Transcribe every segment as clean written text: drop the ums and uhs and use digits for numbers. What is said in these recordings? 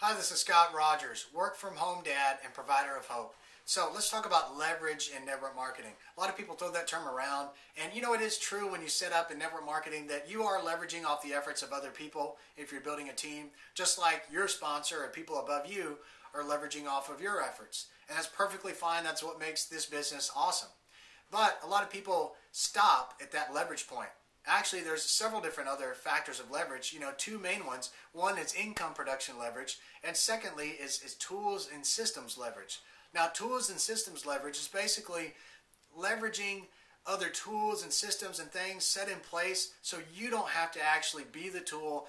Hi, this is Scott Rogers, work from home dad and provider of hope. So let's talk about leverage in network marketing. A lot of people throw that term around, and you know it is true when you set up in network marketing that you are leveraging off the efforts of other people if you're building a team, just like your sponsor or people above you are leveraging off of your efforts. And that's perfectly fine. That's what makes this business awesome. But a lot of people stop at that leverage point. Actually, there's several different other factors of leverage. Two main ones. One is income production leverage, and secondly is tools and systems leverage. Now, tools and systems leverage is basically leveraging other tools and systems and things set in place so you don't have to actually be the tool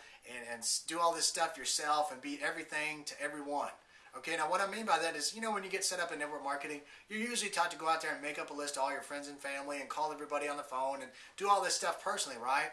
and do all this stuff yourself and be everything to everyone. Okay, now what I mean by that is, when you get set up in network marketing, you're usually taught to go out there and make up a list of all your friends and family and call everybody on the phone and do all this stuff personally, right?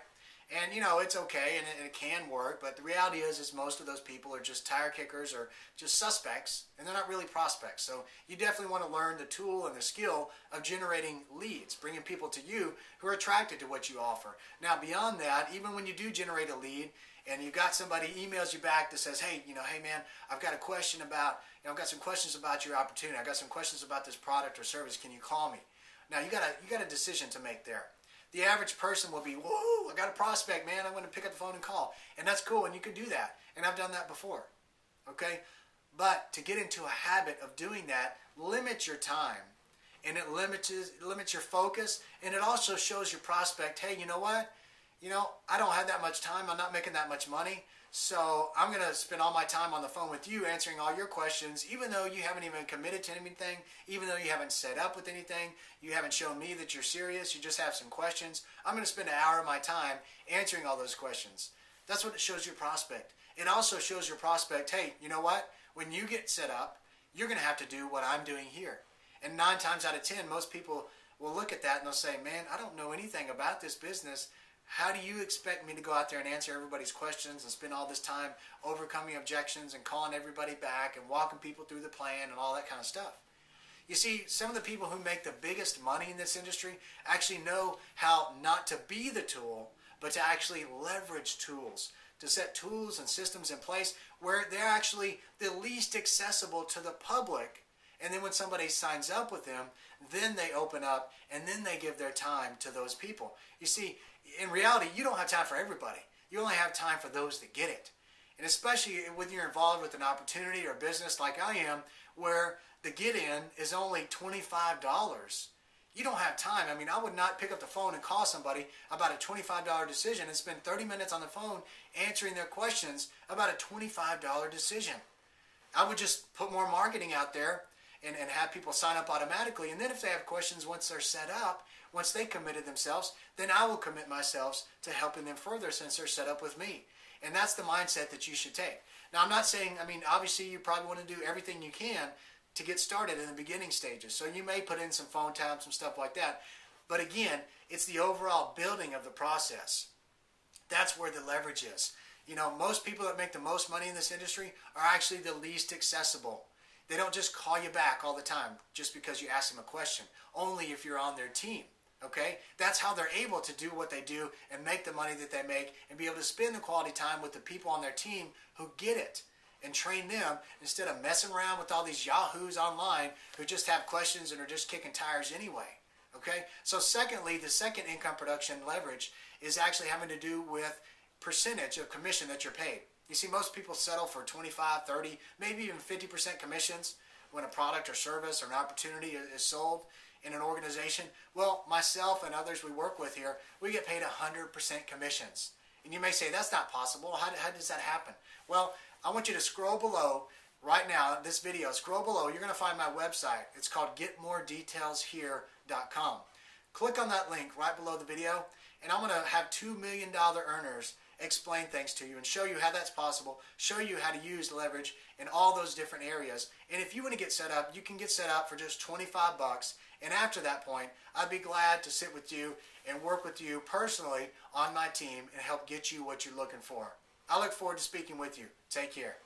And, it's okay and it can work, but the reality is most of those people are just tire kickers or just suspects, and they're not really prospects. So you definitely want to learn the tool and the skill of generating leads, bringing people to you who are attracted to what you offer. Now, beyond that, even when you do generate a lead, and you got somebody emails you back that says, hey man, I've got a question about, I've got some questions about your opportunity. I've got some questions about this product or service. Can you call me? Now you got a decision to make there. The average person will be, whoa, I got a prospect, man. I'm going to pick up the phone and call. And that's cool, and you can do that. And I've done that before. Okay? But to get into a habit of doing that, limit your time. And it limits your focus. And it also shows your prospect, hey, you know what? I don't have that much time. I'm not making that much money. So I'm going to spend all my time on the phone with you answering all your questions, even though you haven't even committed to anything, even though you haven't set up with anything, you haven't shown me that you're serious, you just have some questions. I'm going to spend an hour of my time answering all those questions. That's what it shows your prospect. It also shows your prospect, hey, you know what? When you get set up, you're going to have to do what I'm doing here. And 9 times out of 10, most people will look at that and they'll say, man, I don't know anything about this business. How do you expect me to go out there and answer everybody's questions and spend all this time overcoming objections and calling everybody back and walking people through the plan and all that kind of stuff? You see, some of the people who make the biggest money in this industry actually know how not to be the tool, but to actually leverage tools, to set tools and systems in place where they're actually the least accessible to the public. And then when somebody signs up with them, then they open up and then they give their time to those people. You see, in reality, you don't have time for everybody. You only have time for those that get it. And especially when you're involved with an opportunity or business like I am, where the get-in is only $25. You don't have time. I mean, I would not pick up the phone and call somebody about a $25 decision and spend 30 minutes on the phone answering their questions about a $25 decision. I would just put more marketing out there and have people sign up automatically. And then if they have questions once they're set up, once they committed themselves, then I will commit myself to helping them further since they're set up with me. And that's the mindset that you should take. Now, I'm not saying, obviously you probably want to do everything you can to get started in the beginning stages. So you may put in some phone time, some stuff like that. But again, it's the overall building of the process. That's where the leverage is. Most people that make the most money in this industry are actually the least accessible. They don't just call you back all the time just because you ask them a question, only if you're on their team. Okay? That's how they're able to do what they do and make the money that they make and be able to spend the quality time with the people on their team who get it and train them instead of messing around with all these yahoos online who just have questions and are just kicking tires anyway. Okay? So secondly, the second income production leverage is actually having to do with percentage of commission that you're paid. You see, most people settle for 25, 30, maybe even 50% commissions when a product or service or an opportunity is sold in an organization. Well, myself and others we work with here, we get paid 100% commissions. And you may say, that's not possible. How does that happen? Well, I want you to scroll below right now, this video, scroll below. You're going to find my website. It's called getmoredetailshere.com. Click on that link right below the video, and I'm going to have $2 million earners explain things to you and show you how that's possible, show you how to use leverage in all those different areas. And if you want to get set up, you can get set up for just $25. And after that point, I'd be glad to sit with you and work with you personally on my team and help get you what you're looking for. I look forward to speaking with you. Take care.